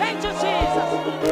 Thank you, Jesus.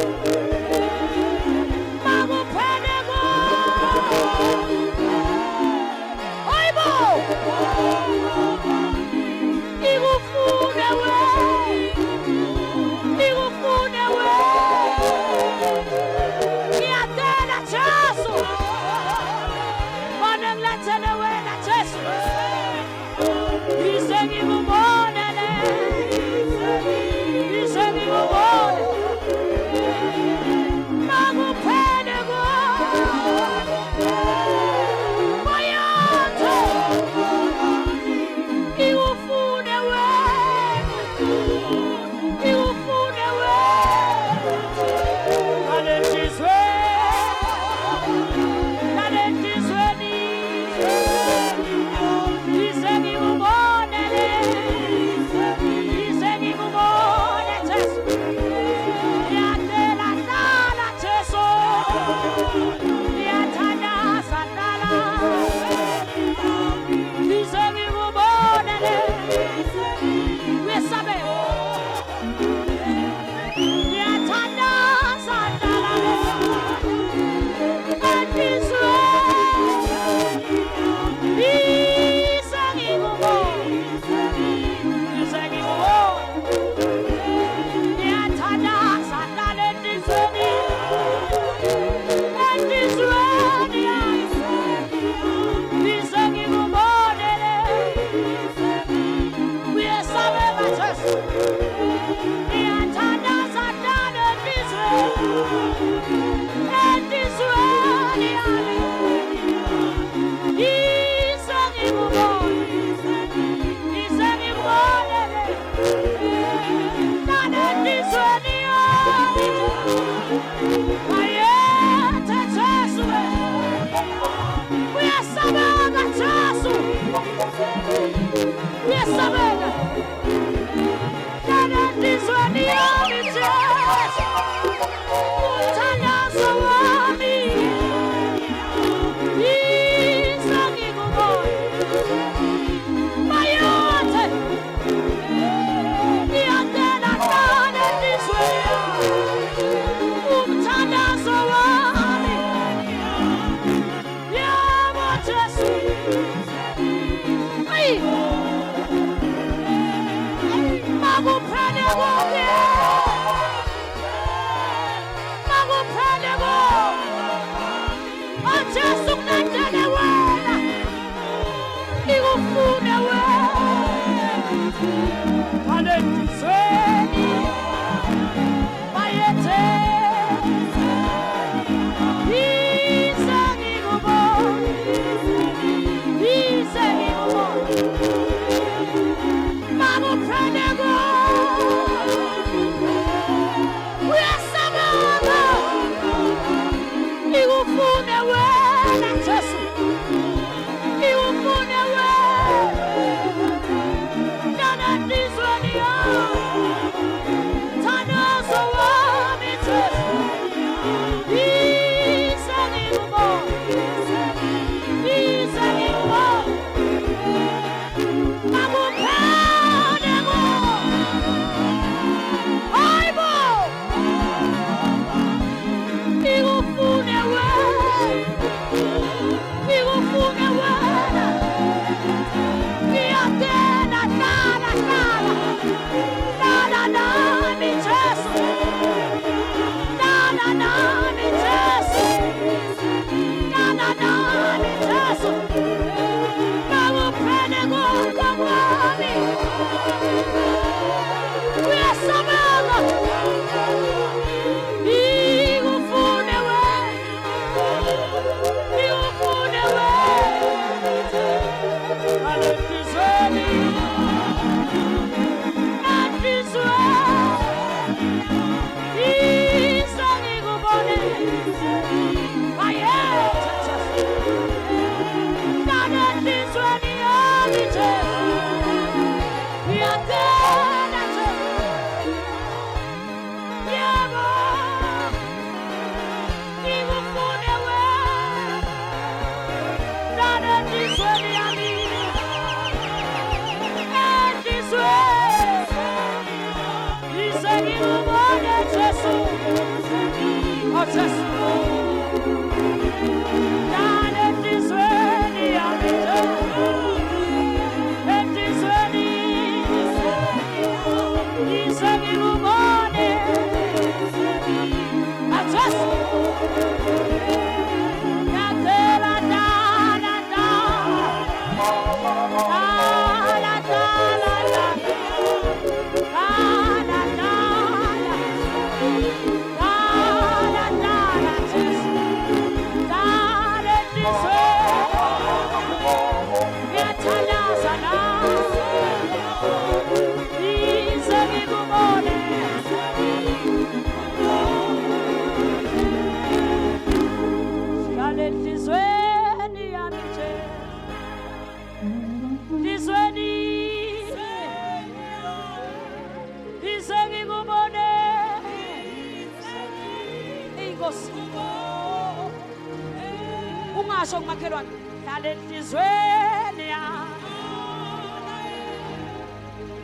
Ungasho kumakhelwane nalentizweni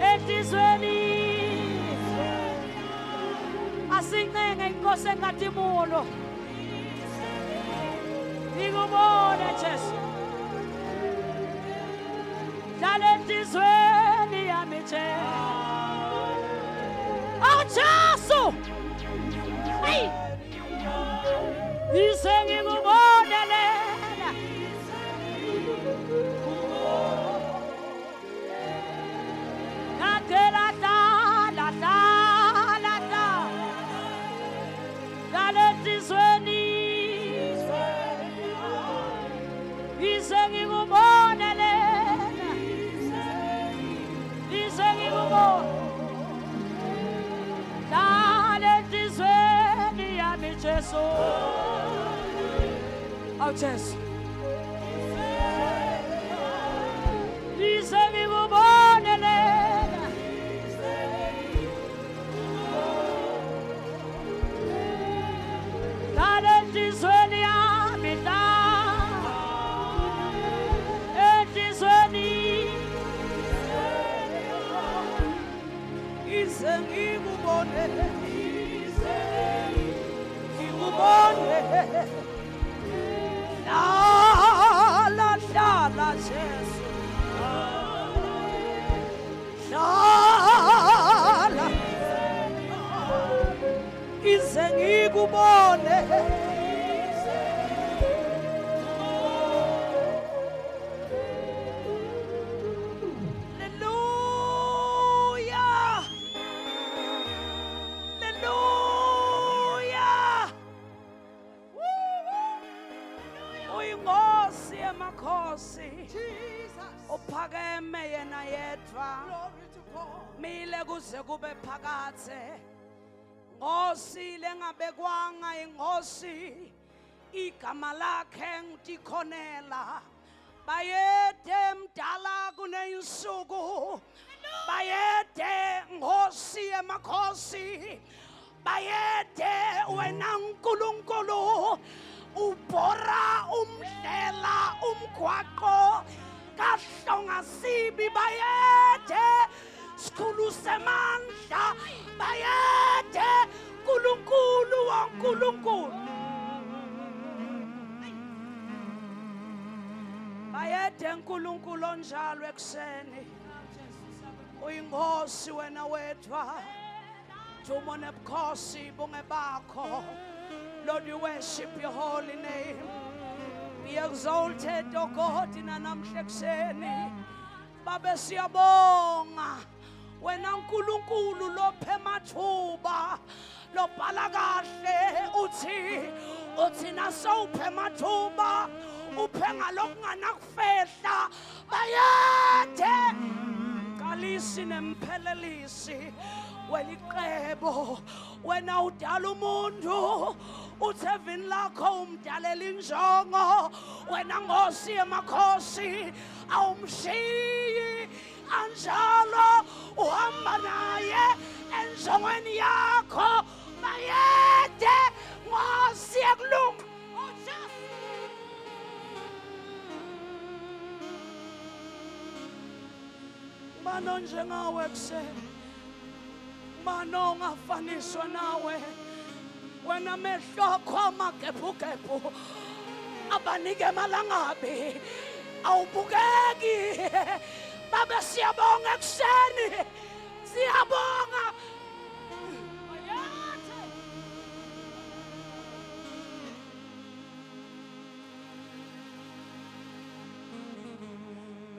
etizweni asincenge inkosi engathi mulo ngikubone Jesu nalentizweni yami Jesu hey ngikubone lena Oh, Jesu. Dice ngikubone lena. Dale entizweni yami la. Entizweni. Dice ngikubone. La Jesu la ize ngikubone uphakeme yena yedwa mile kuze kube phakathe Nkosi lengabekwanga inkosi igama lakhe ngitikhonela bayede mdala kuneyinsuku bayede Nkosi emakhosi bayede wena uNkulunkulu ubhora umdlela umgwaqo kahlonga sibi bayede sikhulu semandla bayede uNkulunkulu waNkulunkulu bayede uNkulunkulu onjalo ekuseni uyinkosi wena wedwa dumo nebukhosi bunge bakho Lord, we worship your holy name. Be exalted, O God, in namhla ekuseni. Baba siyabonga. Wena uNkulunkulu lophe mathuba. Lobhala kahle uthi nasawuphe mathuba. Uphe ngalokunganakufehla. Bayede. Kalisi nemphelelisi. Weliqebo. Wena udala umuntu. Uthevini lakho umdalela injongo wena Nkosi emakhosi awumshiyi anjalo uhamba naye enjongweni yakho bayede Nkosi ekulunga mano njengawe kuseni mano ungafaniswa nawe wena mehlokho amagebhugebhu abanike malangabi awubukeki baba siyabonga ekuseni siyabonga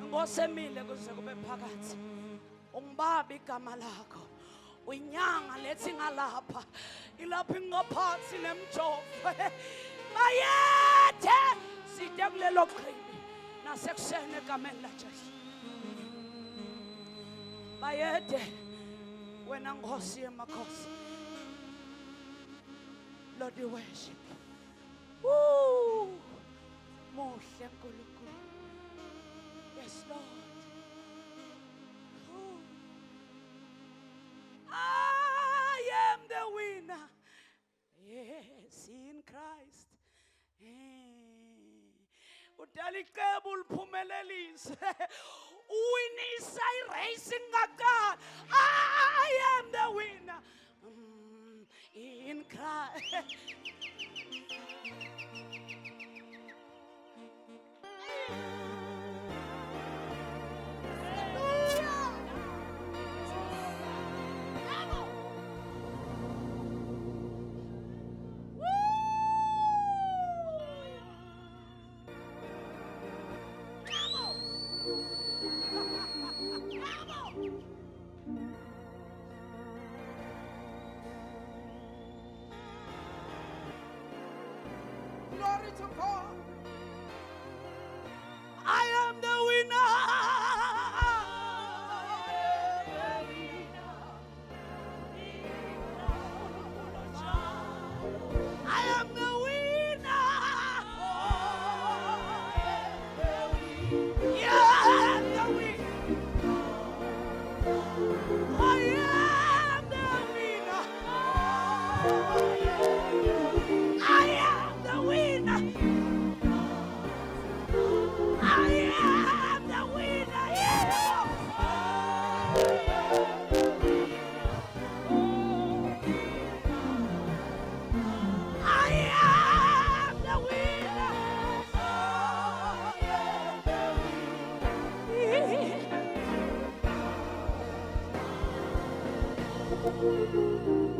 ngosemile kuze kube phakathi ungibaba igama lakho uyinyanga lethi ngalapha ilapha ingaphansi nemjovo bayethe side kulelo qhibi nasekuseni egameni laJesu bayethe wena Nkosi yemakhosi Lord we worship muhle nkulunkulu yes Lord I am the winner. Yes, in Christ. Udala icebo uliphumelelise. Uwinisa iracing ngaqala. I am the winner. In Christ. Glory to God. I am the winner. I am the winner. Yeah, I am the winner. I am the winner. I am the winner. I am the winner. Yeah. I am the winner.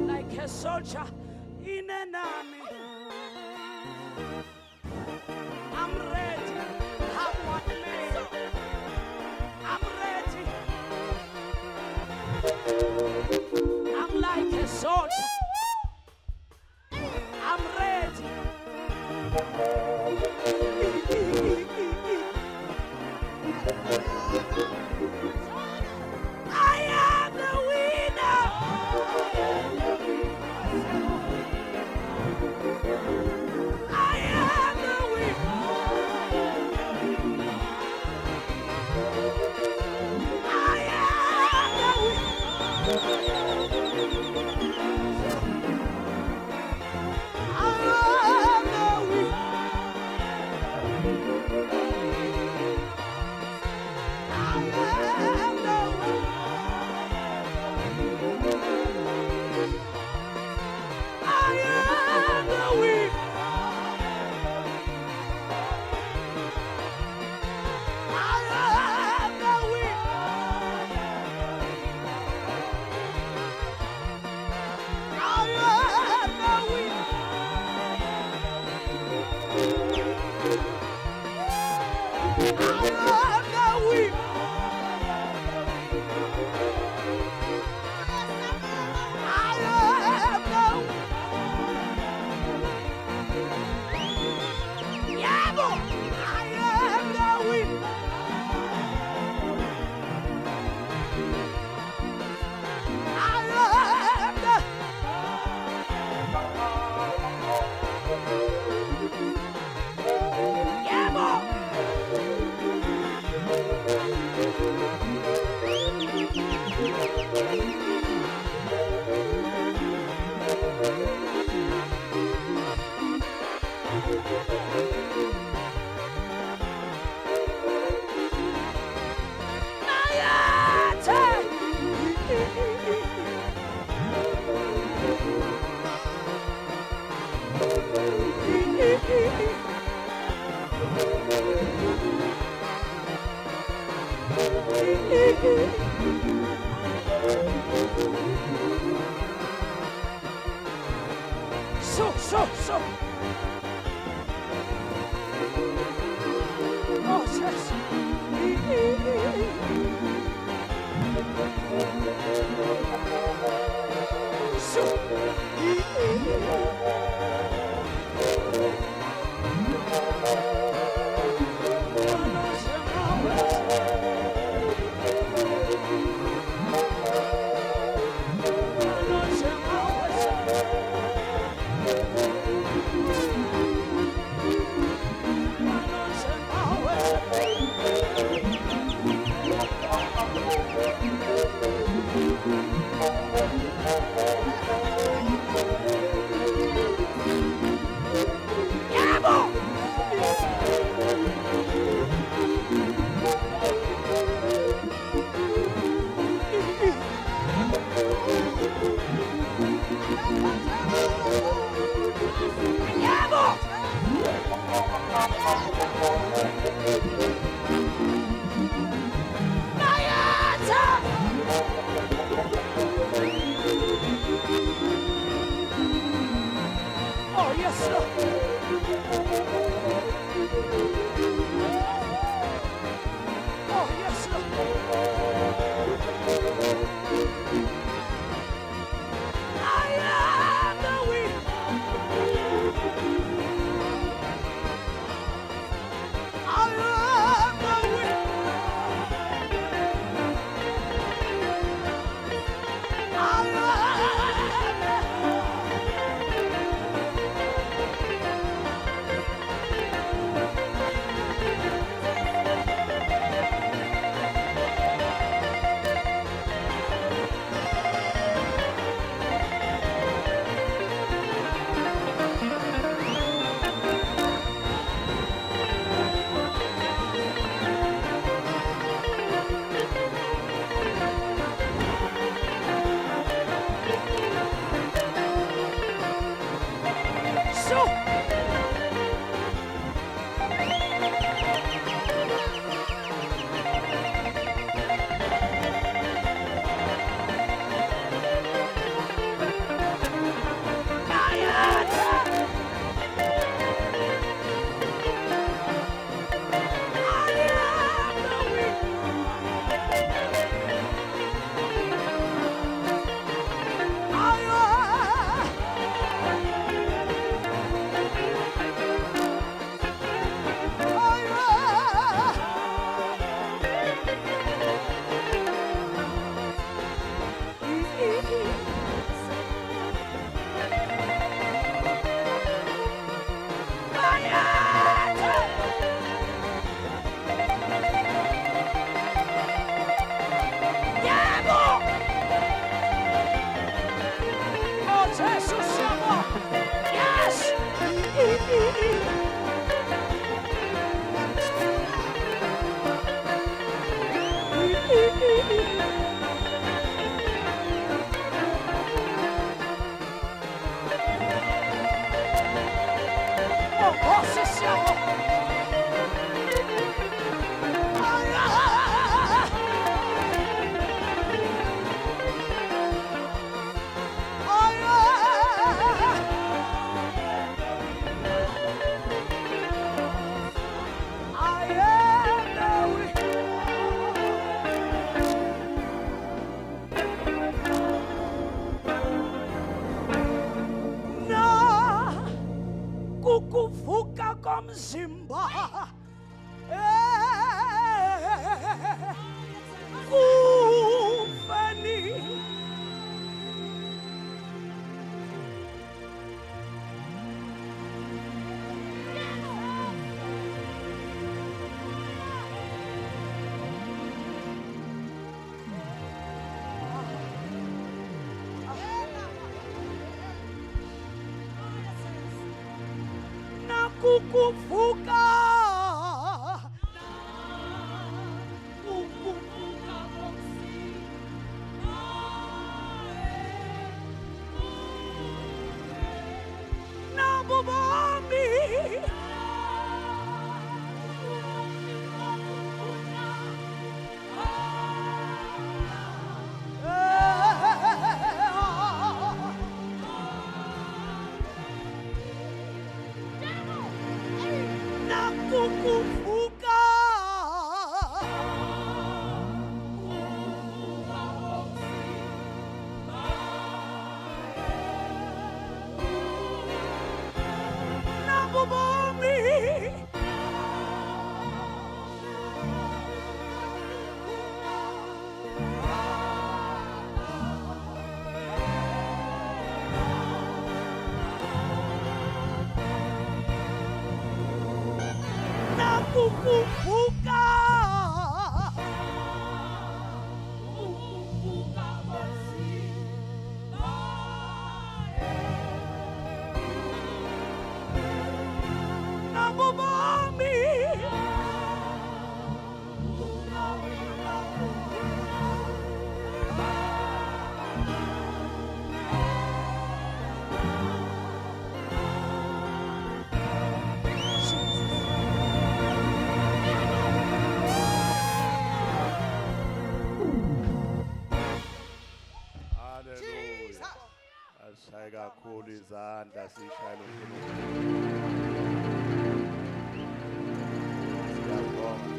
Like a soldier in an army, I'm ready. Have what may. I'm ready. I'm like a soldier. I'm ready. I am the winner. I am the winner. I am the So. Oh, yes. Oh, yes, Lord. Oh, yes, I am the weak. I am the weak. I kuvuka komzimba kufani na kukuvuka na bubami nakuvuka nabubomi nakuvuka nabubomi Ashaye kakhulu izandla sishayela uNkulunkulu. Siyabonga.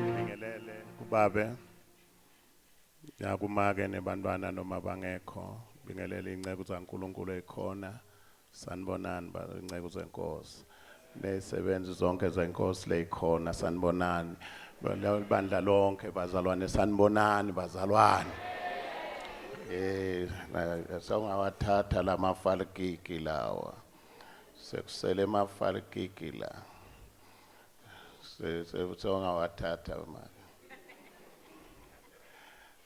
Ngibingelele kubabe. Yakumake nebantwana noma bangekho. Bingelele inceke zaNkulunkulu ekhona. Sanibonani inceke zenkosi. Nezisebenzi zonke zenkosi leyikhona sanibonani. Bandla lonke bazalwane sanibonani bazalwane. Sawungawathatha lamafalkiki lawa. Sekusele mafalkiki la. Sawungawathatha manje.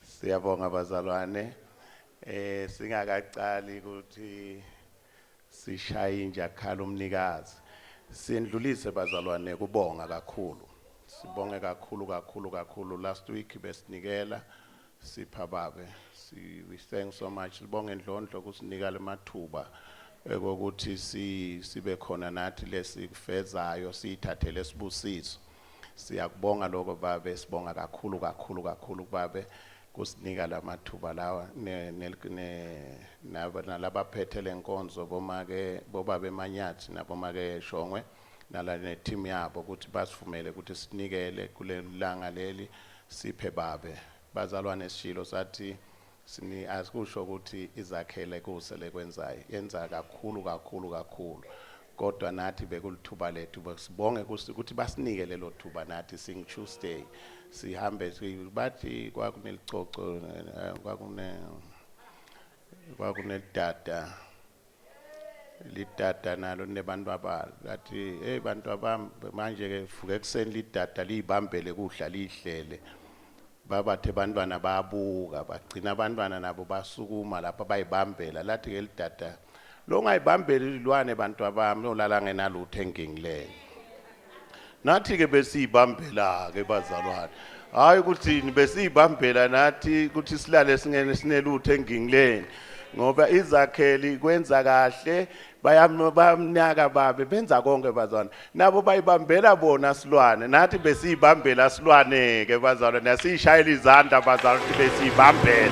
Siyabonga bazalwane. Singakaqali ukuthi sishaye injakhala umnikazi. Sindlulise bazalwane kubonga kakhulu. Sibonge kakhulu. Last week besinikela sipha babe. We thank so much. Sibonge Ndlondlo kusinika lemathuba ukuthi sibe khona nathi lesikufezayo sithathe lesibusiso. Siyakubonga lokho babe sibonga kakhulu babe kusinika lamathuba lawa nalabaphethe lenkonzo bobabe Manyathi nabomake Shongwe nala neteam yabo ukuthi basifumele ukuthi sinikele kule langa leli siphe babe bazalwane sishilo sathi asikusho ukuthi izakhele kusele kwenzayo yenza kakhulu kodwa nathi bekulithuba lethu sibonge ukuthi basinike lelo thuba nathi Sing Tuesday sihambe bathi kwakunelicoco kwakunelidada lidada nalo nebantu abalo lathi bantu abami manje ke vuke ekseni lidada liyibambele kudla lihlele babathe bantwana bayabuka bagcina abantwana nabo basukuma lapha bayibambela lathi ke lidada lo ngayibambeli ilwane bantu abami olala ngenalutho engingileyo nathi ke besiyibambela ke bazalwane hayi ukuthi besiyibambela nathi ukuthi silale singene sinelutho engingileni ngoba izakheli kwenza kahle bayamnyaka babe benza konke bazalwane nabo bayibambela bona silwane nathi besiyibambela silwane ke bazalwane nasishayela izandla bazalwane besiyibambela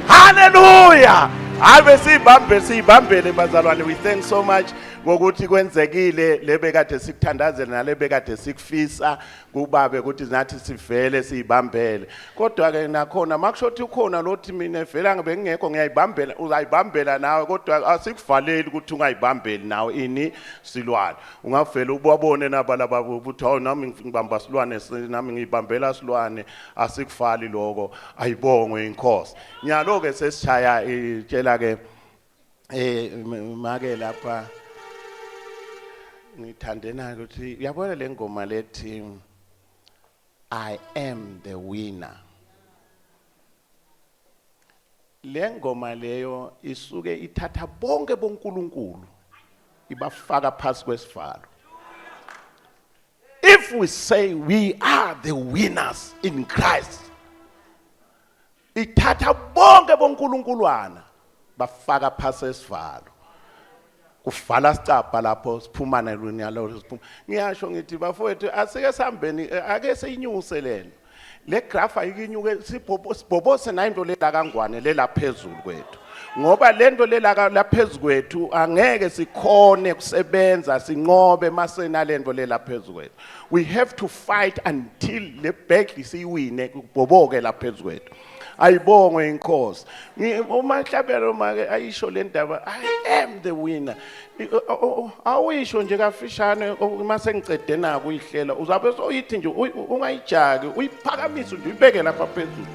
haleluya hayi siyibambele bazalwane we thank so much ngokuthi kwenzekile lebekade sikuthandazela nalebekade sikufisa kubabe ukuthi nathi sivele siyibambele kodwa ke nakhona makushothi ukhona lothi mina vela ngibe ngekho ngiyayibambela uzayibambela nawe kodwa asikuvaleli ukuthi ungayibambeli nawe ini silwane ungavela ubabone nabalaba ukuthi hawu nami ngibamba silwane nami ngiyibambela silwane asikufali lokho ayibongwe inkosi nyalo ke sesishaya itshela ke make lapha ngithandena ukuthi uyabona le ngoma lethi I am the winner le ngoma leyo isuke ithatha bonke bonkulunkulu ibafaka phansi kwesivalo if we say we are the winners in Christ ithatha bonke bonkulunkuluwana bafaka phansi kwesivalo uvala sicapha lapho siphumana lonyalo siphuma ngiyasho ngithi bafowethu asike sihambeni ake seyinyuse lena le graph ayikinyuke sibhobose na into lela kangwane lela phezulu kwethu ngoba lento lela laphezu kwethu angeke sikhone kusebenza sinqobe masena lento lela phezulu kwethu. We have to fight until le battle siyiwine kubhoboke laphezu kwethu. Ayibongwe inkosi. Uma Hlabelo make ayisho le ndaba, I am the winner. Awuyisho nje kafishane mase ngicede na kuyihlela uzabe soyithi nje ungayijaki uyiphakamise nje uyibeke lapha phezulu.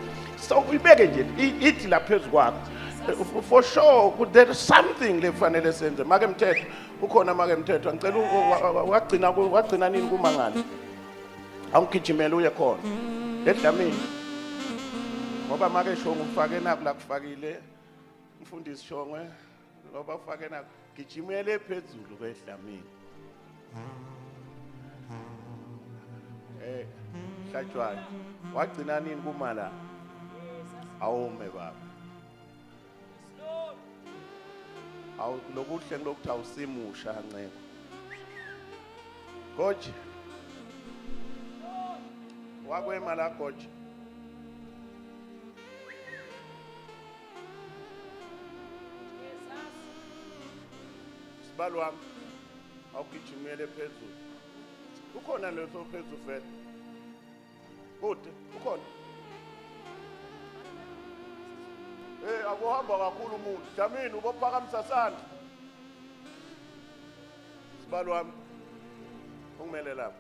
So uyibeke nje ithi la phezulu kwakho. For sure there is something lefanele senze. Make Mthetho ukhona make Mthetho ngicela wagcina nini kumangala. Awugijimela uye khona. Edlamini. Ngoba make Shongwe ufake naku la kufakile umfundisi Shongwe ngoba ufake naku gijimele phezulu kwedlamini. Hlatshwayo wagcina nini kumala awume baba. Awu lokuhle ngilokuthi awusimusha nceko. Goji wakwema la goji. Sibalo wami awugijimele phezulu. Ukhona leso phezulu vele. Kude ukhona. Akuhamba kakhulu umuntu. Jamini ubophakamisa sandla. Sibalo wami ungimele lapha.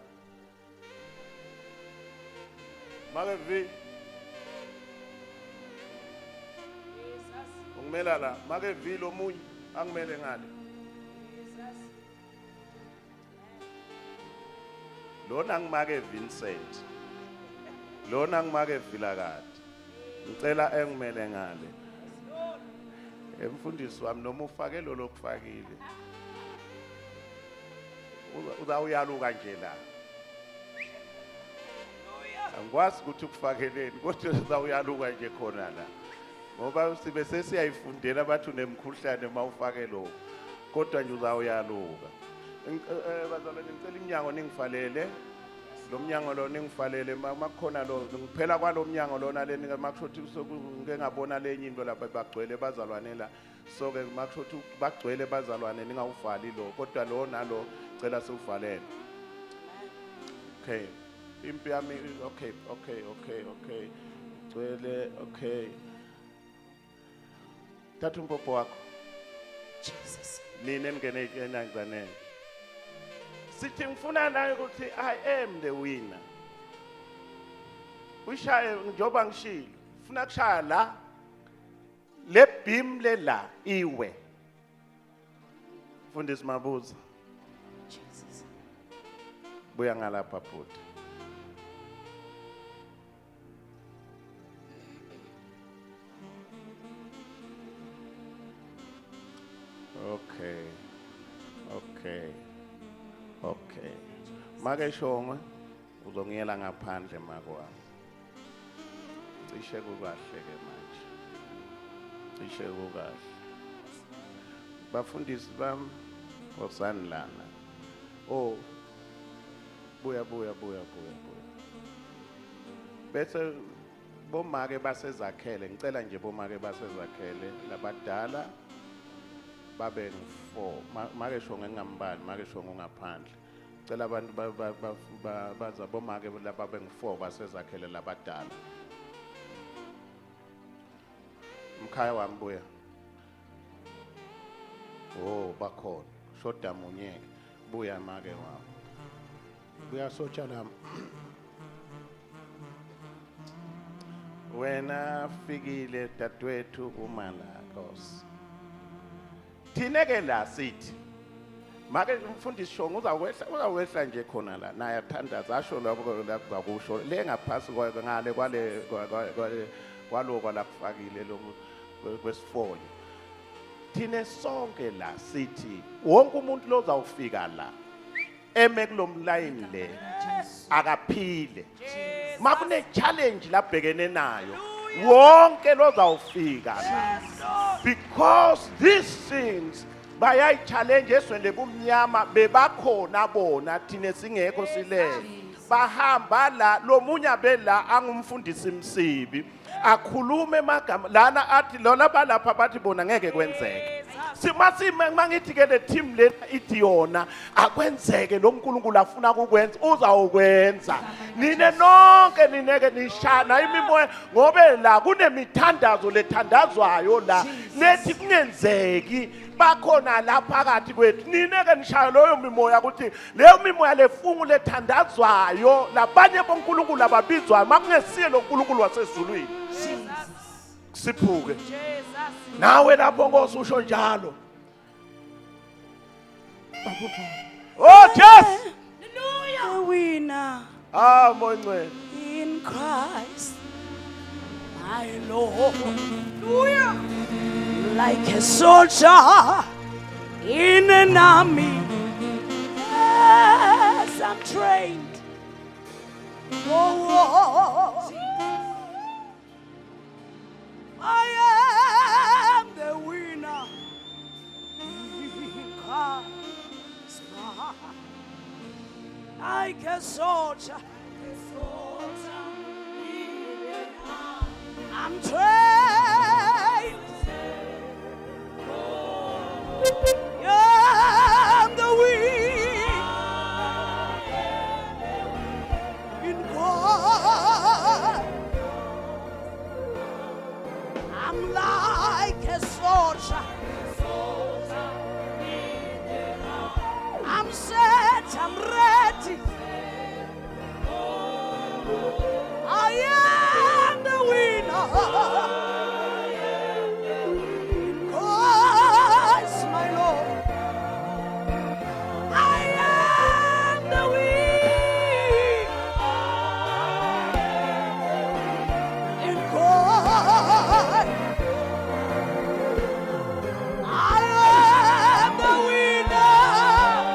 Make V. Ungimela la, make V lo munye angimele ngale. Lona ngimake Vincent. Lona ngimake Vilakade. Ngicela engimele ngale. Emfundisi wami noma ufake lo lokufakile. Uzawuyaluka nje la. Angikwazi ukuthi ukufakeleni kodwa uzawuyaluka nje khona la. Ngoba sibe sesiyayifundela bathu nemkhuhlane mawufake lo. Kodwa nje uzawuyaluka. Bazalwane ngicela iminyango ningifalele. Lo mnyango lo ningifalele makukhona lo ngiphela kwalo mnyango lona leni makushothi ngeke ngabona lenye into lapha bagcwele bazalwane la so ke makushothi bagcwele bazalwane ningawuvali lo kodwa lo nalo cela siuvalele. Okay impi yami okay gcwele okay thatha umpopho wakho Jesus nini emngene enangizanele. Sithi ngifuna nayo ukuthi I am the winner. Ushaye njoba ngishilo. Ufuna kushaya la. Le beam le la iwe. Mfundisi Mabuza. Jesus. Buya ngalapha futhi. Okay. Make Shongwe uzongiyela ngaphandle makwa. Cishe kukahle ke manje. Cishe kukahle. Bafundisi bami osanlana. Oh. Buya. Bese bomake basezakhele ngicela nje bomake basezakhele labadala babe ngu4 make Shongwe ngingambali make Shongwe ungaphandle cela abantu baza bomake laba bengu4 basezakhele labadala mkhaya wami buya bakhona shoda munyeke buya make wami buya sotsha lami wena fikile dadwethu uMalakosi thine ke la sithi make umfundisi Shongwe uzawehla nje khona la naye athandaza asho lokho lakusho le ngaphasi ngale kwaloko lapfakile lo kwesifonyo thine sonke la sithi wonke umuntu lo uzawufika la eme kulomline le akaphile makune challenge labhekene nayo wonke lo uzawufika la because these things bayayi challenge eswele kumnyama bebakhona bona thine singekho silele bahamba la lo munye abela angumfundisi Msibi akhulume magama lana athi lona balapha bathi bona ngeke kwenzeke mangithi ke le team le ithi yona akwenzeke lo nkulunkulu afuna ukukwenza uzawukwenza nine nonke nineke nishana imimoya ngobe la kunemithandazo lethandazwayo la nethi kungenzeki bakhona la phakathi kwethu nineke nishaya loyo mimoya ukuthi leyo mimoya lefungu lethandazwayo labanye bonkulunkulu ababizwayo makungesiye lo nkulunkulu wasezulwini siphuke nawe lapho Nkosi usho njalo oh yes the winner Moncane in Christ my Lord. Hallelujah. Like a soldier in an army, yes, I'm trained. Oh, I am the winner in Christ. Like a soldier, I'm trained. Yeah, I'm the winner in God. I'm like a soldier. I'm set, I'm ready. I am the winner. In Christ, my Lord. I am the winner. In Christ. I am the winner. In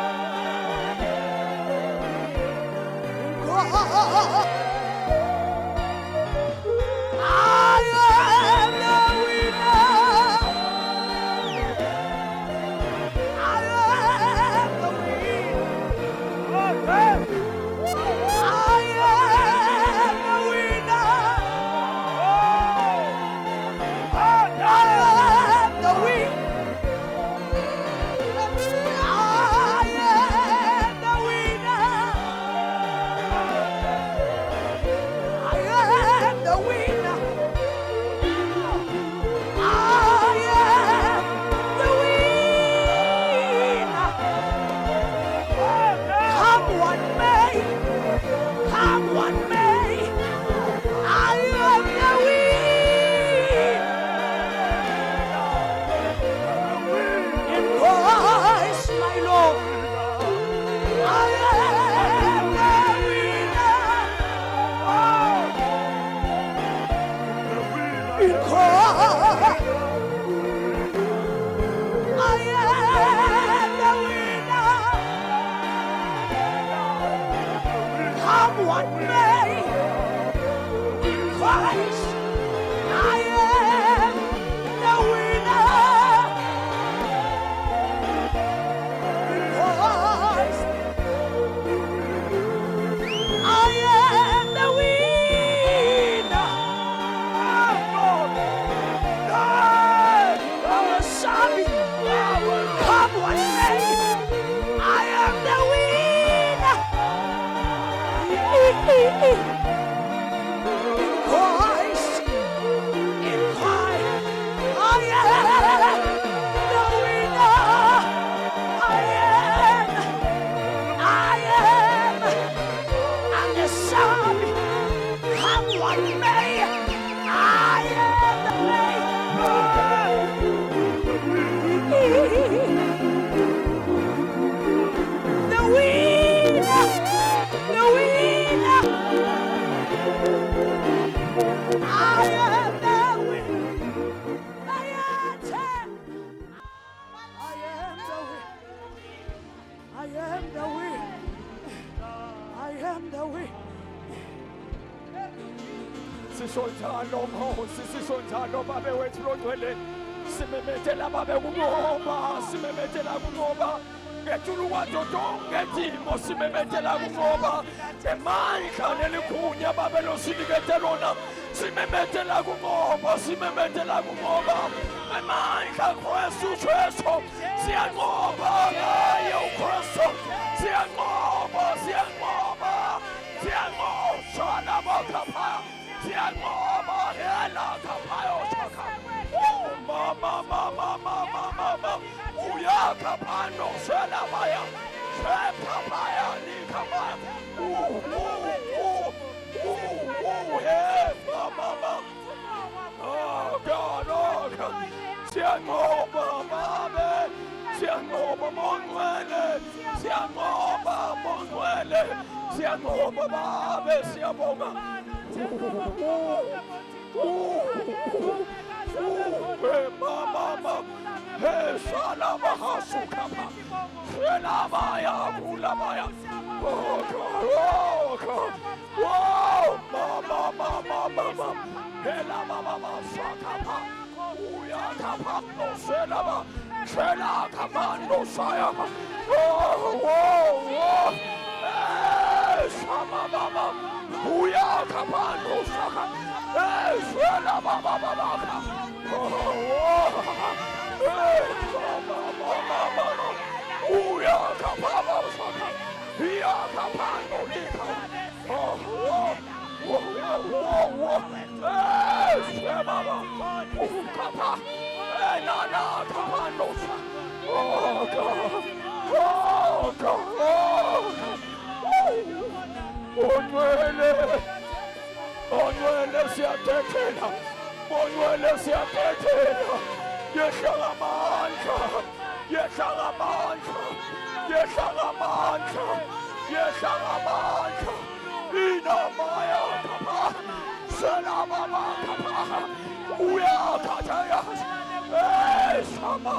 Christ. Sisonjalo Nkosi, sisonjalo Baba wethu longcwele, simemethela Baba kunqoba, simemethela kunqoba ngejulu kwazo zonke izimo simemethela kungoba emandla neligunya babe losinikete lona simemethela kungoba emandla Kristu Jesu siyanqoba ngaye uKristu siyanqoba shana bakapha siyanqoba hela kaphayo chaka mama uyakaphando selabaya sepapaya likapaya mama oh God siyanqoba babe siyanqoba monwele siyanqoba babe siyabonga mama salaba hasukapa selabaya kulabaya oh God mama hela mama sakapa uyakapa no selaba kamando saya sama mama uyakapa no saka selaba Onwele siyathethela yeshagamandla inamaya kapa selababa kapa uyakhathaya shama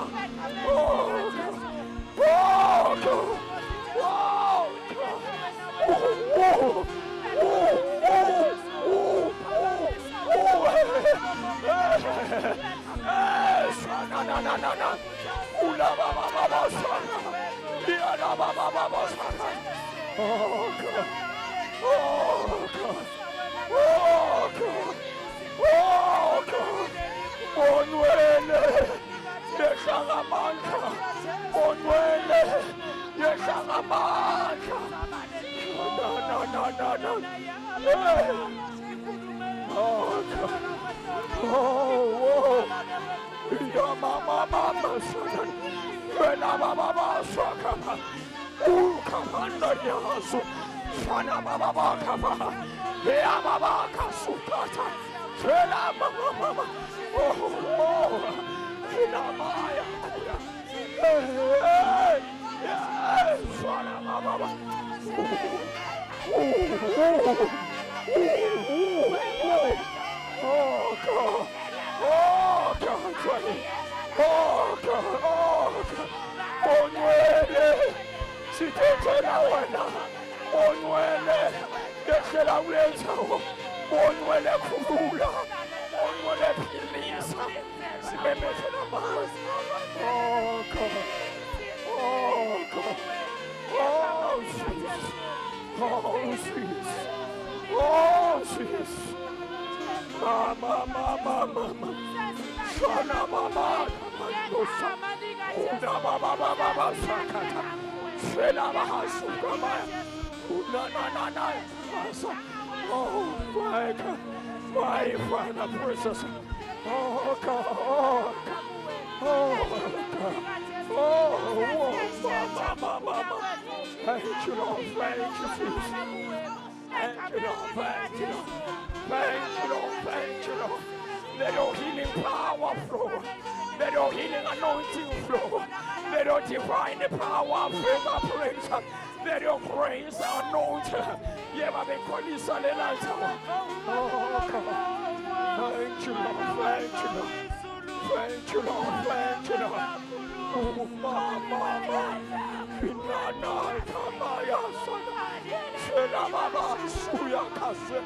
Let your healing power flow. Let your healing anointing flow. Let your divine power fingerprints. Let your grace anoint. Yeba be kolisa le lanta. Oh God. Thank you, Lord. Thank you, Lord. Thank you, Lord. Thank you, Lord. Oh, Mama. Inana kamaya sana. Shela baba suya kase.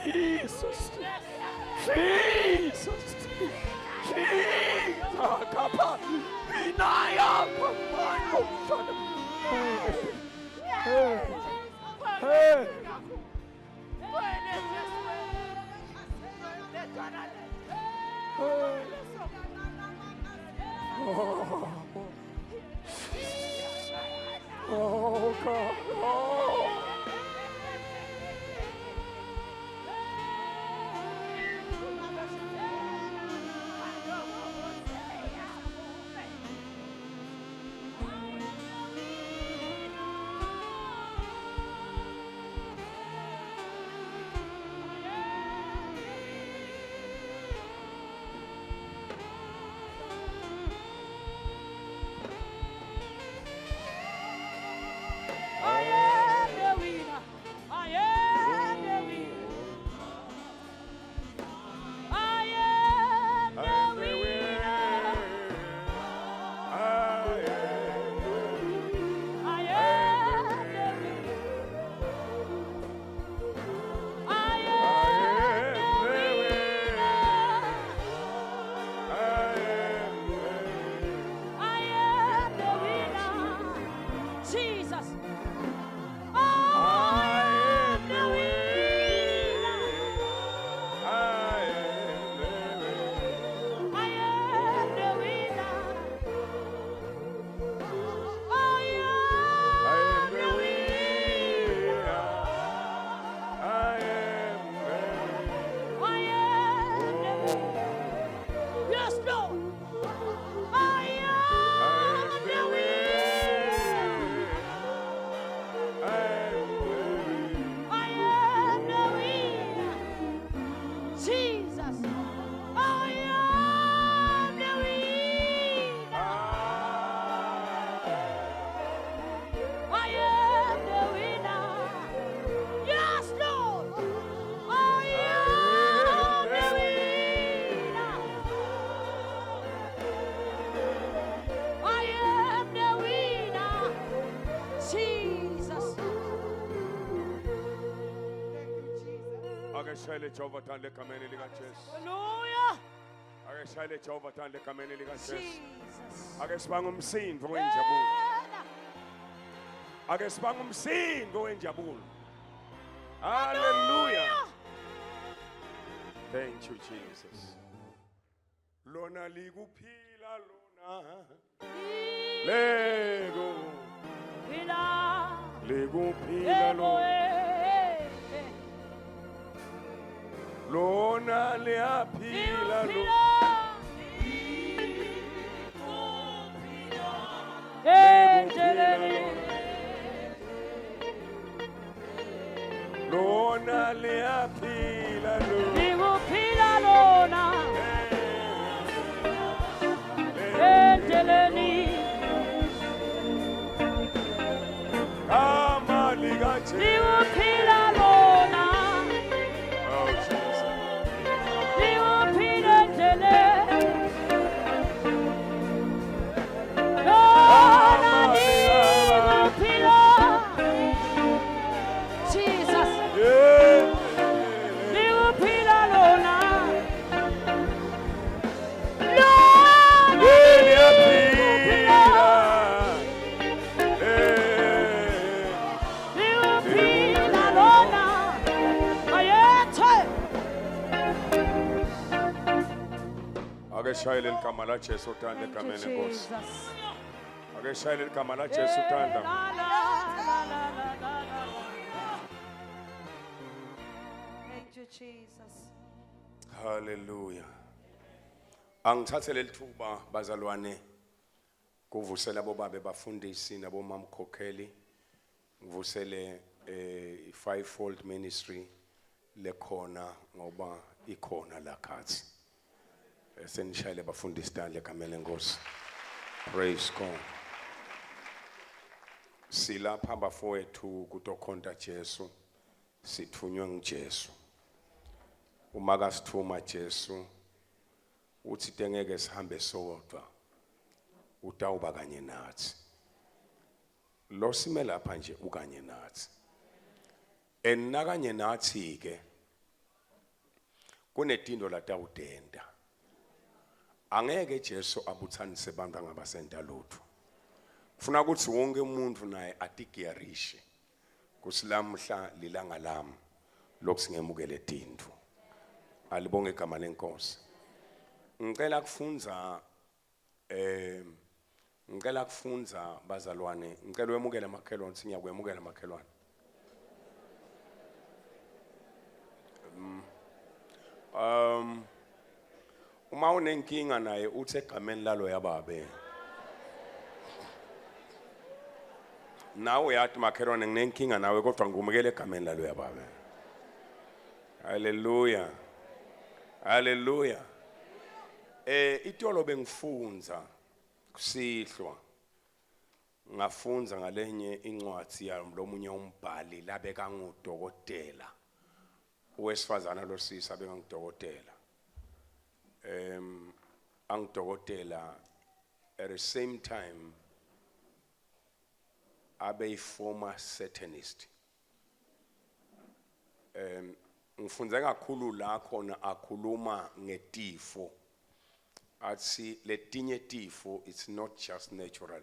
Jesus. Jesus. Kappa. Inaya. Hey. Oh God. Oh. Shayile Jehova thande egameni lika Jesu. Hallelujah. Ake shayile Jehova thande egameni lika Jesu. Jesus. Ake sibanga umsindo wenjabulo. Ake sibanga umsindo wenjabulo. Hallelujah. Thank you Jesus. Lona likuphila lona. Lego. Likuphila lona. Lona liyaphila Lona liyaphila lona. Endeleni. Kama lika Jesu. Liyaphila lona. Ake shayile igama la Jesu thande egameni lenkosi. Ake shayile igama la Jesu thanda. Thank you Jesus. Hallelujah. Angithathe lelithuba bazalwane kuvusela bobabe bafundisi nabomamkhokheli ngivusele i-fivefold ministry lekhona ngoba ikhona la khathi. Senishayile bafundisi tandle egameni lenkosi. Praise God. Silapha bafowethu kutokhonta Jesu sithunywe nguJesu. Uma kasithuma Jesu uthi tengeke sihambe sodwa utawuba kanye nathi. Lo sime lapha nje ukanye nathi. nakanye nathi ke kunetindo latawudenda. Angeke Jesu abuthanise abantu angabasenta lutho. Kufuna ukuthi wonke umuntu naye atigiyarishe. Kusilamhla lilanga lami lokusingemukele tindvu. Alibonge igama lenkosi. Ngicela kufunza bazalwane, ngicela wemukele makhelwane, siyakwemukela makhelwane. Uma unenkinga naye uthi egameni lalo yababe. Nawe yathi makhelwane nginenkinga nawe kodwa ngumukele egameni lalo yababe. Hallelujah. Hallelujah. Itolo bengifunza kusihlwa. Ngafunza ngalenye incwadi yalomunye umbhali labeka ngudokotela. Uwesifazana lo sisa beka ngudokotela. Angudokotela at the same time abe former Satanist. Ngifunze kakhulu la khona akhuluma ngetifo. Athi letinye tifo it's not just natural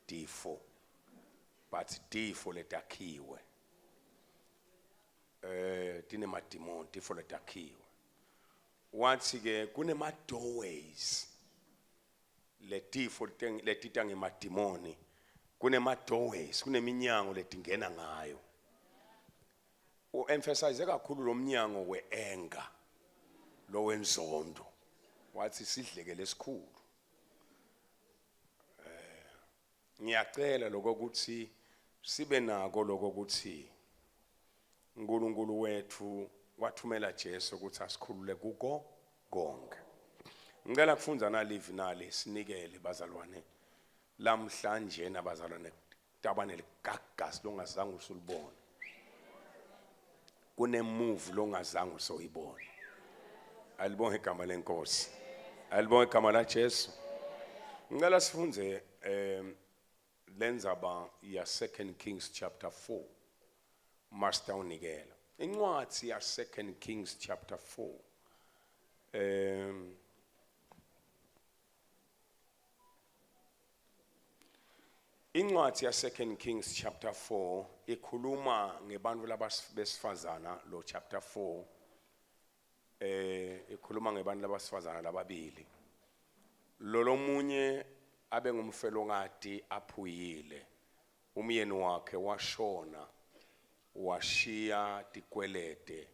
tifo but tifo letakhiwe. Tine madimoni tifo letakhiwe. Wathi ke kunema doorways letifo letita ngemadimoni. Kunema doorways, kuneminyango letingena ngayo. Emphasize kakhulu lo mnyango weanger lo wenzondo. Wathi sidleke lesikhulu. Ngiyacela lokho ukuthi sibe nako lokho ukuthi uNkulunkulu wethu wathumela Jesu ukuthi asikhulule kuko konke. Ngicela kufunza nalivi nali sinikele bazalwane. Lamhlanje nabazalwane tabane ligagasi longazange usulibona. Kune move longazange usoyibona. Alibonge igama lenkosi. Alibonge igama la Jesu. Ngicela sifunze lenzaba ya 2 Kings chapter 4. Master unikela. Incwadi ya 2 Kings chapter 4. Incwadi ya 2 Kings chapter 4 ikhuluma ngebantu labesifazana lo chapter 4 ikhuluma ngebantu labesifazana lababili. Lo munye abe ngumfelongati aphuyile. Umyeni wakhe washona. Washiya tikwelete.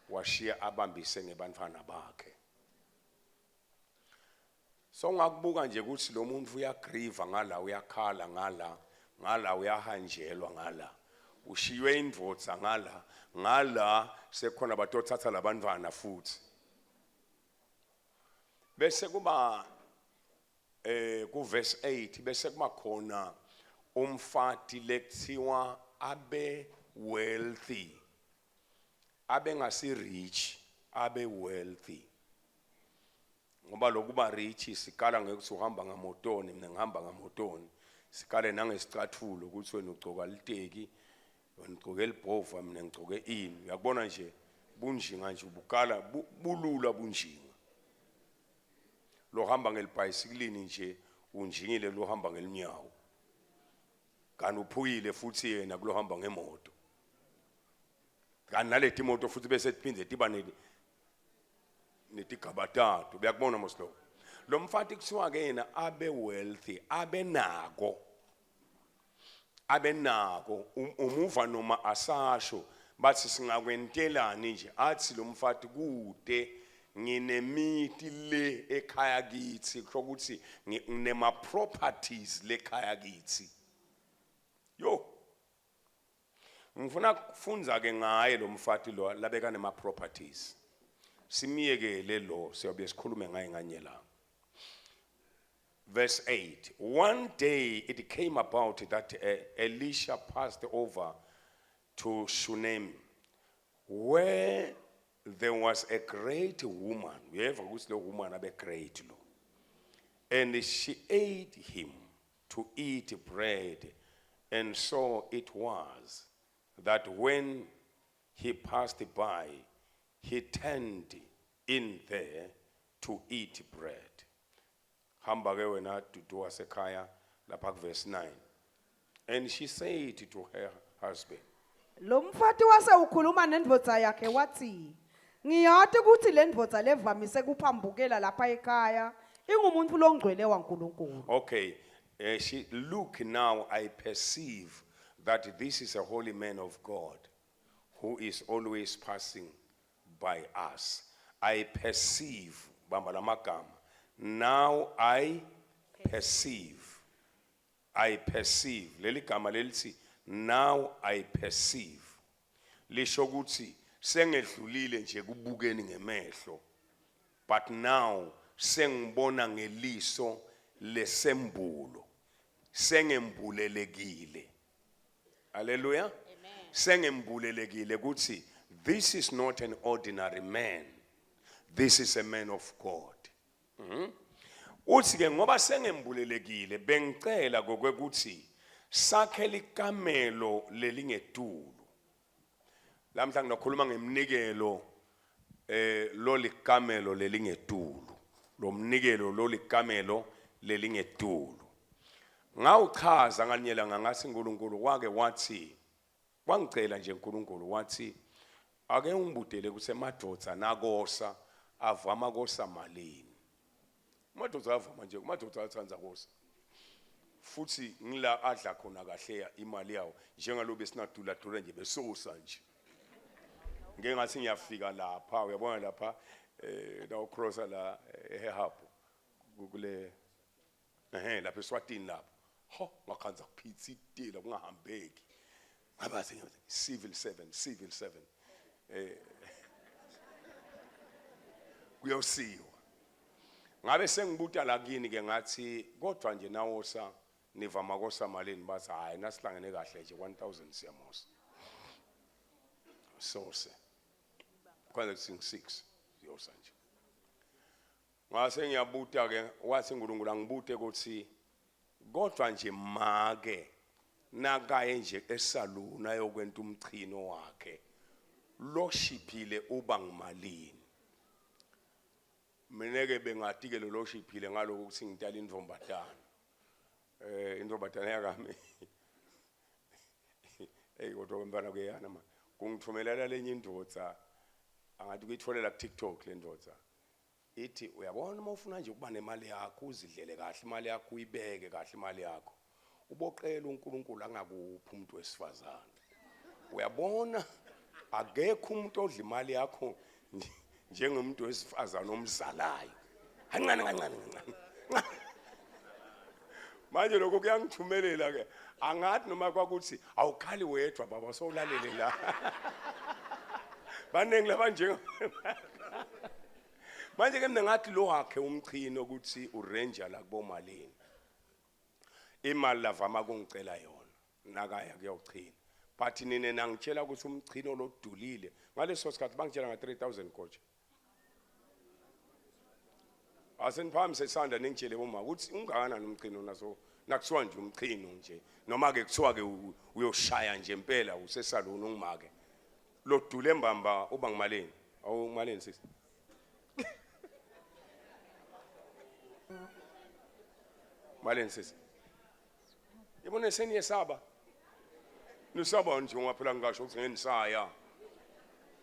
Washiya abambise ngebantwana bakhe. So ngakubuka nje ukuthi lo muntu uyagriva ngala uyakhala ngala uyahanjelwa ngala ushiywe indvodza ngala sekhona batothatha labantwana futhi bese kuba ku verse 8 bese kuma khona umfati lekuthiwa abe wealthy abe ngasi rich abe wealthy. Ngoba lokuba rich sikala ngekuthi uhamba ngamotoni mina ngihamba ngamotoni sikale nangesicathulo ukuthi wena ugcoka liteki wena ugcoke libhova mina ngigcoke ini uyabona nje bunjinga nje ubukala bulula bunjinga lo hamba ngelibhayisikilini nje unjingile lo hamba ngelinyawo kanti uphuyile futhi yena kulo hamba ngemoto kanti naleti imoto futhi bese siphinde tiba netigabatatu uyakubona moslo lo mfati kuthiwa ke yena abe wealthy abe nako umuva noma asasho bathi singakwentelani nje athi lo mfati kude nginemiti le ekhaya kithi kusho ukuthi nginema properties lekhaya kithi yo ngifuna kufunza ke ngaye lo mfati lo labeka nema properties. Simiyekele lo siyobe sikhulume ngaye nganye la. Verse 8. One day it came about that Elisha passed over to Shunem, where there was a great woman. We have a woman a great lo. And she ate him to eat bread. And so it was that when he passed by, he turned in there to eat bread. Hamba ke wena dudu wasekhaya lapha verse 9. And she said to her husband, Lo mfati wase ukhuluma nendvodza yakhe wathi, ngiyati ukuthi le ndvodza levamise kuphambukela lapha ekhaya ingumuntu longcwele waNkulunkulu. okay, look now, I perceive that this is a holy man of God who is always passing by us. I perceive, bamba la magama. Now I perceive. Leli gama lelithi now I perceive. Lisho ukuthi sengedlulile nje kubukeni ngemehlo. But now sengibona ngeliso lesembulo. Sengembulelekile. Hallelujah. Sengembulelekile ukuthi this is not an ordinary man. This is a man of God. Uthi ke ngoba sengembulelekile bengicela kokwekuthi sakhe likamelo lelingedulu. Lamhla nginakhuluma ngemnikelo lo likamelo lelingedulu. Lo mnikelo lo likamelo lelingedulu. Ngawuchaza nganyela ngathi uNkulunkulu kwake wathi wangicela nje uNkulunkulu wathi ake ungibudele kusemadodza nakosa avama kosa malini. Madodza avama nje madodza athanza kosa. Futhi ngila adla khona kahle imali yawo njengalobe sinadula dula nje besosa nje. Ngeke ngathi ngiyafika lapha uyabona lapha la crosser la ehapo kule lapha eSwatini lapha. Ho makhanza kuphitsa itela kungahambeki. Ngabathi civil 7 kuyosiwa. Ngabe sengibuta la kini ke ngathi kodwa nje nawosa nivama kosa malini bathi hayi nasihlangene kahle nje 1000 siyamosa. Sose. Kwanda sing 6 yosa nje. Ngase ngiyabuta ke wathi uNkulunkulu angibute ukuthi kodwa nje make nakaye nje esaluna yokwenta umchino wakhe loshiphile uba ngimalini. Mina ke bengathi ke lo shiphile ngaloko ukuthi ngitala indvombatana. Indvombatana yakami. Kodwa kwembana kuyana manje. Kungithumelela lenye indvodza angathi kuyitholela ku TikTok le ndvodza. Ithi uyabona uma ufuna nje ukuba nemali yakho uzidlele kahle imali yakho uyibeke kahle imali yakho. Uboqela uNkulunkulu angakuphi umuntu wesifazana. Uyabona akekho umuntu odla imali yakho njengomuntu wesifazana omzalayo. Kancane. Manje lokho kuyangithumelela ke. Angathi noma kwakuthi awukhali wedwa baba sowulalele la. Baningi labanje. Manje ke mina ngathi lo wakhe umchino ukuthi uranger la kubo malini. Imali lavama kungicela yona. Nakaya kuyochina. But nine nangitshela ukuthi umchino lodulile. Ngaleso sikhathi bangitshela nga 3000 coach. Aseniphamise isandla ningitshele uma ukuthi ungakanani umchino naso nakuthiwa nje umchino nje noma ke kuthiwa ke uyoshaya nje impela usesaluni ungimake. Lodule mbamba uba ngimalini? Awu malini sisi? Malini sisi? Yabona seniyesaba. Nisaba nje ungaphela ngisho ukuthi ngenisaya.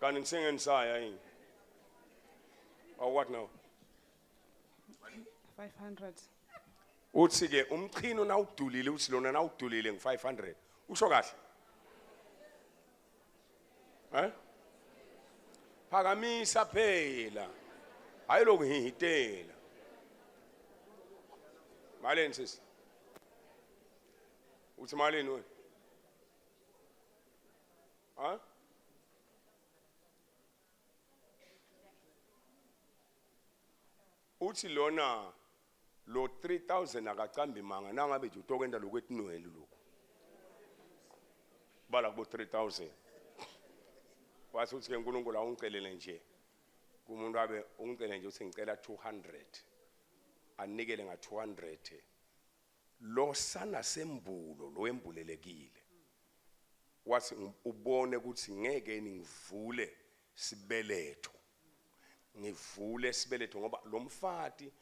Kanti ngisengenisaya yini? Oh what now? 500. Uthi ke umchino nawudulile uthi lona nawudulile nge500. Usho kahle? Phakamisa phela. Hayi lokuhihitela. Malini sisi? Uthi malini wena? Uthi lona lo 3000 akacambi manga nangabe nje utokwenda lokwetinwele lokho. Bala kubo 3000. Wathi uthi ke uNkulunkulu awungicelele nje. Kumuntu abe ungicele nje uthi ngicela 200. Anikele nga 200. Lo sana sembulo lo embulelekile. wathi ubone ukuthi ngeke ngivule sibeletho. Ngivule sibeletho ngoba lo mfati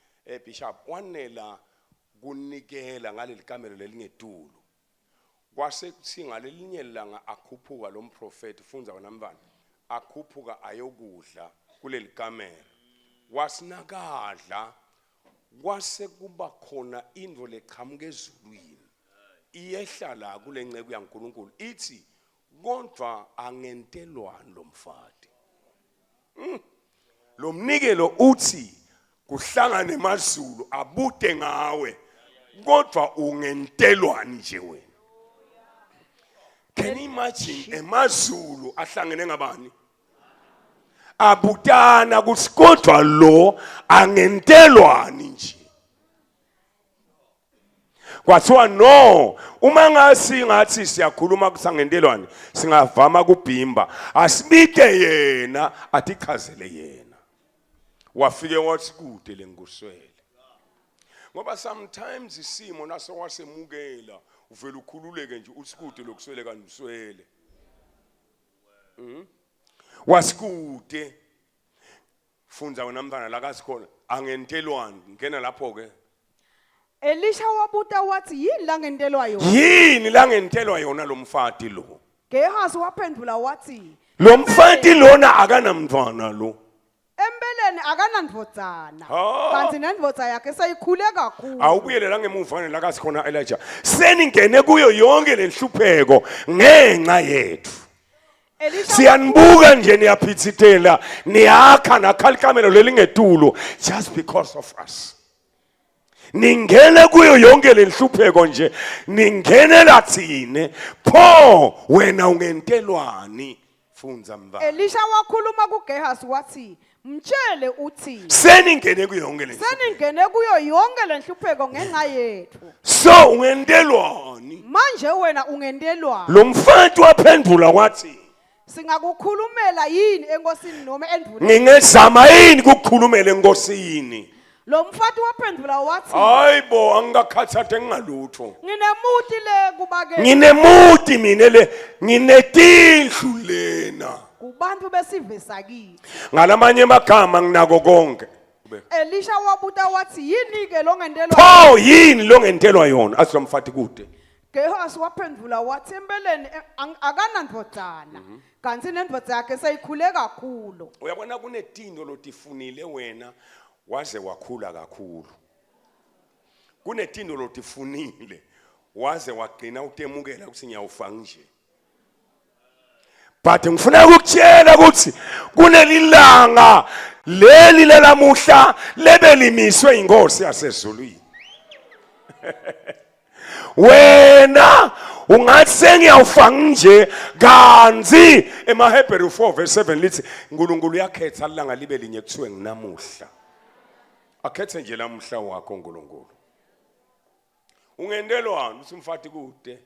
Bishop wanela kunikela ngaleli kamelo lelingedulu. Kwase kuthi ngalelinye ilanga akhuphuka lo mprofeti funza kwanambani. Akhuphuka ayokudla kuleli kamelo. Wasinakadla kwase kuba khona indvo leqhamuka ezulwini. Iyehla la kule nceke yaNkulunkulu ithi kodwa angentelwani lo mfati. Lo mnikelo uthi kuhlangane emazulu abude ngawe kodwa ungentelwani nje wena. Can you imagine emazulu ahlangene ngabani? Abutana kuthi kodwa lo angentelwani nje. Kwathiwa no, uma ngathi siyakhuluma kusangentelwani singavama kubhimba asibike yena atichazele yena. Wafike wathi kude lenguswele. Ngoba sometimes isimo naso wasemukela uvela ukhululeke nje usikude lokuswele kanuswele. Wasikude funza wonamntana la kasikhona angentelwani ngena lapho ke. Elisha wabuta wathi yini la ngentelwa yona? Yini la ngentelwa yona lo mfati lo? Gehazi waphendula wathi Lo mfati lona akanamntwana lo. Embeleni akanandvodzana. Ah. Kanti nendvodza yakhe seyikhule kakhulu. Awubuyele la ngemuva la kasikhona Elijah. Seningene kuyo yonke lenhlupheko ngenxa yethu. Elisha Siyanbuka nje niyaphithithela niyakha nakhalikamelo lelingetulo just because of us. Ningene kuyo yonke lenhlupheko nje ningene lathine pho wena ungentelwani funza mva. Elisha wakhuluma kuGehazi wathi mtshele uthi Seningene kuyo yonke lenhlupheko. seningene kuyo yonke lenhlupheko ngenxa yethu. So ungentelwani? Manje wena ungentelwa. Lo mfati waphendula wathi Singakukhulumela yini enkosini noma endvuneni? ngingezama yini ukukhulumela enkosini. Lo mfati waphendula wathi Hayibo angikakhathathe ngalutho. nginemuti le kubake Nginemuti mina le nginetindlu lena. kubantu besive sakithi. Ngalamanye amagama nginako konke. Elisha wabuta wathi yini ke lo ngentelwa? Pho yini lo ngentelwa yona? Athi lo mfati kude. Gehazi waphendula wathi empeleni akanandvodzana. Kanti nendvodza yakhe seyikhule kakhulu. Uyabona kunetindo lotifunile wena waze wakhula kakhulu. Kunetindo lotifunile waze wagcina utemukela ukuthi ngiyawufa nje. But ngifuna ukutshela ukuthi kunelilanga leli lelamuhla lebelimiswe inkosi yasezulwini. Wena ungathi sengiyawufa nje kanzi emaHebrew 4:7 lithi uNkulunkulu uyakhetha ilanga libe linye kuthiwe nginamuhla. Akhethe nje lamuhla wakho uNkulunkulu. Ungentelwani uthi umfati kude?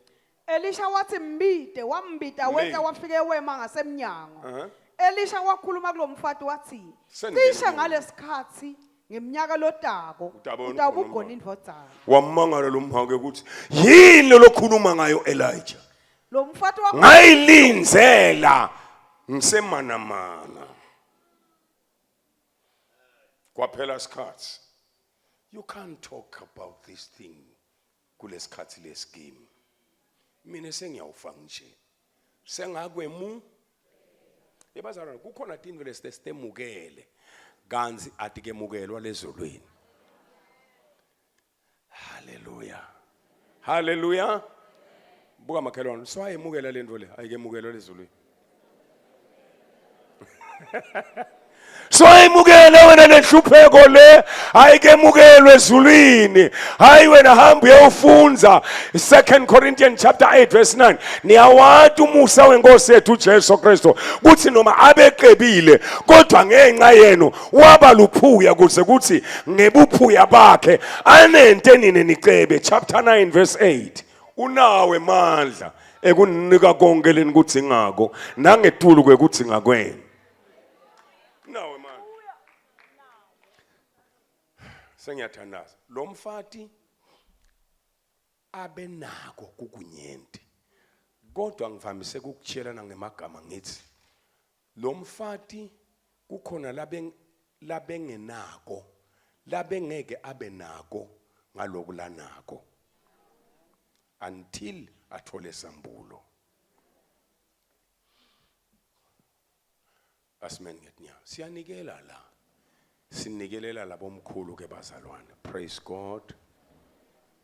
Elisha wathi mbide wambida weta wafike wema ngasemnyango. Elisha wakhuluma kulomfati wathi cishe ngalesikhathi ngeminyaka lotako utabugona indvodzana. Wamangala lo mhake ukuthi yini lokhuluma ngayo Elijah? Lo mfati Ngayilinzela ngisemanamana. Kwaphela isikhathi. You can't talk about this thing kulesikhathi leskim. Mina sengiyawufa nje. Sengakwemu. Yebazalwana kukhona tindwe lestemukele. Ganzi atikemukelwa lezulwini. Hallelujah. Hallelujah. Buka makhelwane swayemukela lento le ayikemukelwa lezulwini. Swayemukela wena lenhlupheko le ayikemukelwa ezulwini. Hayi wena hamba uyofunza 2 Corinthians chapter 8:9. Niyawathi umusa wenkosi yethu uJesu Kristu kuthi noma abeqebile kodwa ngenxa yenu waba luphuya kuze kuthi ngebuphuya bakhe anente nini nicebe chapter 9:8. Unawe mandla ekunika konke leni kuthi ngako nangetulu kwekuthi ngakweni. Nawe man. Sengiyathandaza. Lo mfati abenako kukunyenti. Kodwa ngivamise ukukutshelana ngemagama ngithi lo mfati kukhona labengenako labengeke abe nako ngaloku lanako until athole sambulo. Asimeni ngetnya. Siyanikela la. Sinikelela labomkhulu ke bazalwane. Praise God.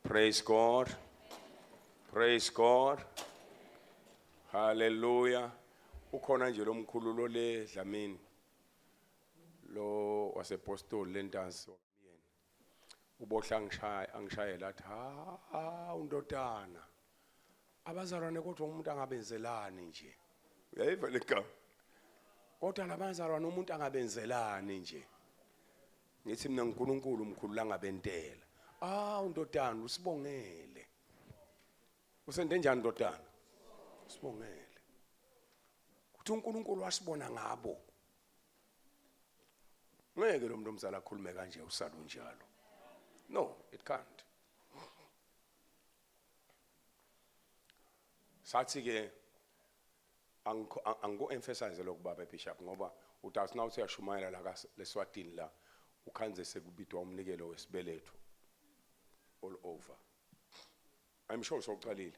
Praise God. Praise God. Hallelujah. Ukhona nje lo mkhulu lo le Dlamini. Lo wasepostoli lentansi yena. Ubohla angishayela athi undodana. Abazalwane kodwa umuntu angabenzelani nje. Uyayiva le gama. Kodwa labazalwane umuntu angabenzelani nje. Ngithi mina uNkulunkulu umkhulu la ngabentela. Undodana usibongele. Usende njani ndodana? Sibongele. Kuthi uNkulunkulu wasibona ngabo. Ngeke lo muntu omzala akhulume kanje usala unjalo. No, it can't. Sathi ke ango emphasize lokhu baba bishop ngoba uthi now uyashumayela la leSwatini la ukhanze sekubitwa umnikelo wesibeletho all over. I'm sure sokuqalile.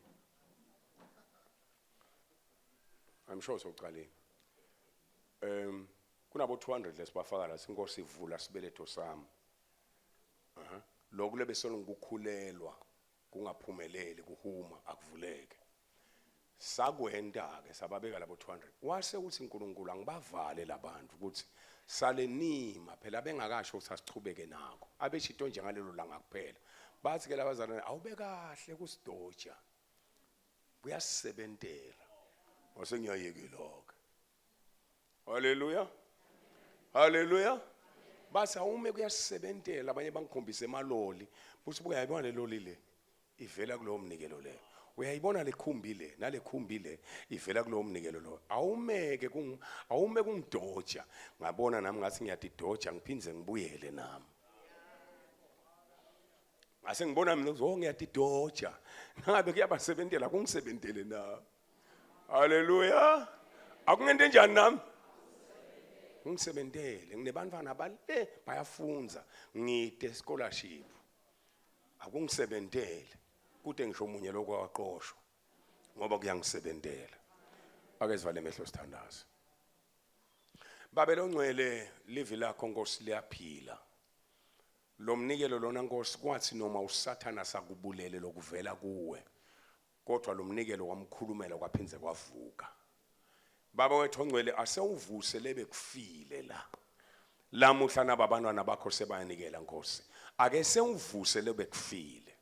I'm sure sokuqalile. Kunabo 200 lesibafaka la sinkosi ivula sibeletho sami. Lokhu lebesona ngikukhulelwa kungaphumeleli kuhuma akuvuleke. Sakwenda ke sababeka labo 200. Wase uthi uNkulunkulu angibavale labantu ukuthi sale nima phela bengakasho ukuthi asichubeke nako. Abeshito nje ngalelo langa kuphela. Bathi ke labazalwane awube kahle kusidoja. Kuyasebentela. Wase ngiyayekela. Hallelujah. Hallelujah. Basa ume kuyasebentela abanye bangikhombise emaloli. Buthi uyayibona le loli le ivela kulo mnikelo le. Uyayibona le khumbi le nale khumbi le ivela kulo mnikelo lo. Awume kungidoja. Ngabona nami ngathi ngiyadidoja ngiphindze ngibuyele nami. Ase ngibona mina ngiyadidoja. Ngabe kuyabasebentela kungisebentele nami. Hallelujah. Akungende njani nami? Ngisebentele nginebantwana bale bayafunza ngide scholarship akungisebentele kude ngisho umunye lokwaqoshwa ngoba kuyangisebentela akezivale emehlo sithandaza babelo ngcwele livi lakho Nkosi liyaphila lo mnikelo lona Nkosi kwathi noma usathana sakubulele lokuvela kuwe kodwa lo mnikelo wamkhulumela kwaphinze kwavuka. Baba wethu ongcwele asewuvuse lebe kufile la. Lamuhla nababantwana bakho sebayanikela Nkosi. Ake sewuvuse lebe kufile.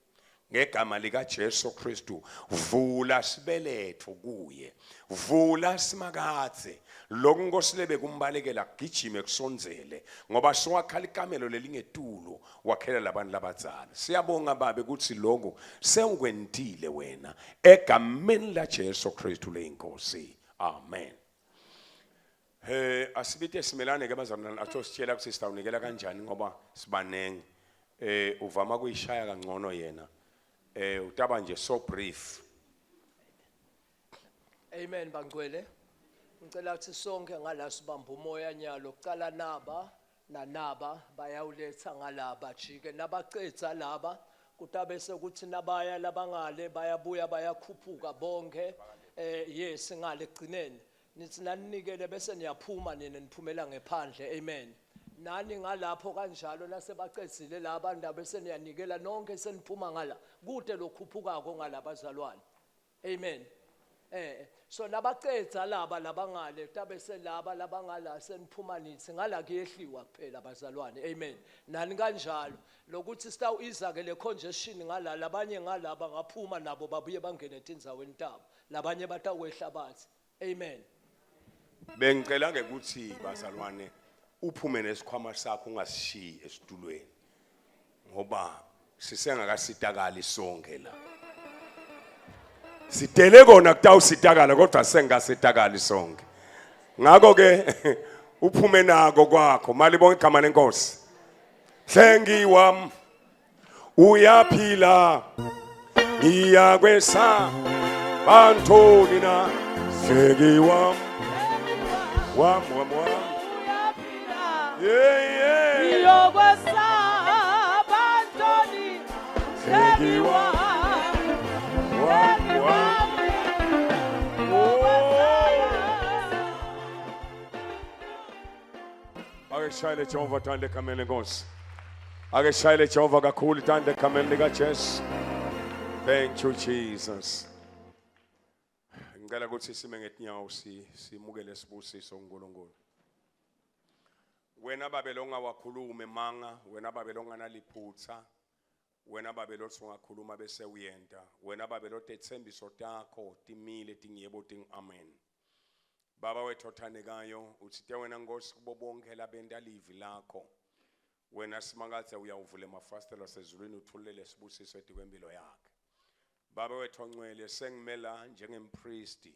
Ngegama lika Jesu Kristu vula sibeletho kuye. Vula simakathe. Lokhu Nkosi lebe kumbalekela gijime kusonzele ngoba siwakhala ikamelo lelingetulo wakhela labantu labadzala. Siyabonga babe ukuthi lokhu sewukwentile wena egameni la Jesu Kristu leNkosi. Amen. Asibite simelane ke bazalwane atho sitshela ukuthi sitawunikela kanjani ngoba sibanenge. Uvama kuyishaya kangcono yena. Utaba nje so brief. Amen bangcwele. Ngicela ukuthi sonke ngala sibamba umoya nyalo kucala naba bayawuletha ngalaba jike nabacetha laba kutabe sekuthi nabaya labangale bayabuya bayakhuphuka bonke. Yes ngale egcineni nithi nanikele bese niyaphuma nina niphumela ngephandle. Amen. Nani ngalapho kanjalo nasebaqedzile laba ndaba bese niyanikela nonke seniphuma ngala kude lokhuphukako ngalabazalwane. Amen. So nabacedza laba labangale tabese laba labangala seniphuma nithi ngala kuyehliwa kuphela abazalwane. Amen. Nani kanjalo lokuthi sitawu iza ke le congestion ngala labanye ngalaba ngaphuma nabo babuye bangene etindzaweni tabo labanye batawehla bathi. Amen. Bengicela ke ukuthi bazalwane uphume nesikhwama sakho ungasishiyi esitulweni ngoba sisengakasitakali sonke la. Sitele kona kutawusitakala kodwa sengasitakali sonke. Ngakho ke uphume nako kwakho mali bonke igama leNkosi. Hlengiwa uyaphila ngiyakwesa Bantoni na segi wam. Yeah. Segi wam. Akeshayile Jehova thande kamene Nkosi. Akeshayile Jehova kakhulu thande kamene lika Jesu. Thank you Jesus. Ngicela ukuthi sime ngetinyawo simukele sibusiso uNkulunkulu. Wena babelo ungawakhuluma emanga, wena babelo unganaliphutha, wena babelo ungakhuluma bese uyenta, wena babelo tethembiso takho timile tingiyebo ting amen. Baba wethu othandekayo uthi wena Nkosi kubo bonke labenta livi lakho. Wena simangaze uyawuvula amafastela sezulwini uthulele sibusiso ethi kwempilo yakhe. Baba wethu ongcwele sengimela njengempriest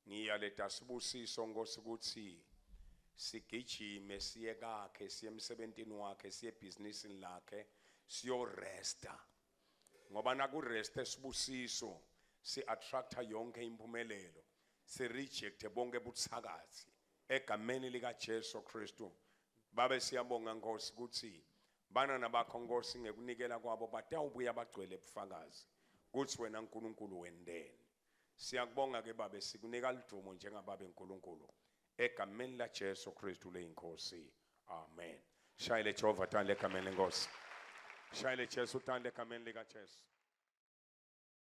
ngiyaletha sibusiso Nkosi ukuthi sigijime siye kakhe siye emsebentini wakhe siye businessini lakhe siyo resta ngoba nakurest sibusiso si attracta yonke impumelelo si reject bonke buthakazi egameni lika Jesu Kristu. Baba siyabonga Nkosi ukuthi bana nabakho Nkosi ngekunikela kwabo batawubuya bagcwele ubufakazi kuthi wena uNkulunkulu wendene. Siyakubonga ke Baba sikunika lidumo njengababe uNkulunkulu egameni la Jesu Kristu leyinkosi. Amen. Shayile Jehova thande egameni lenkosi. Shayile Jesu thande egameni lika Jesu.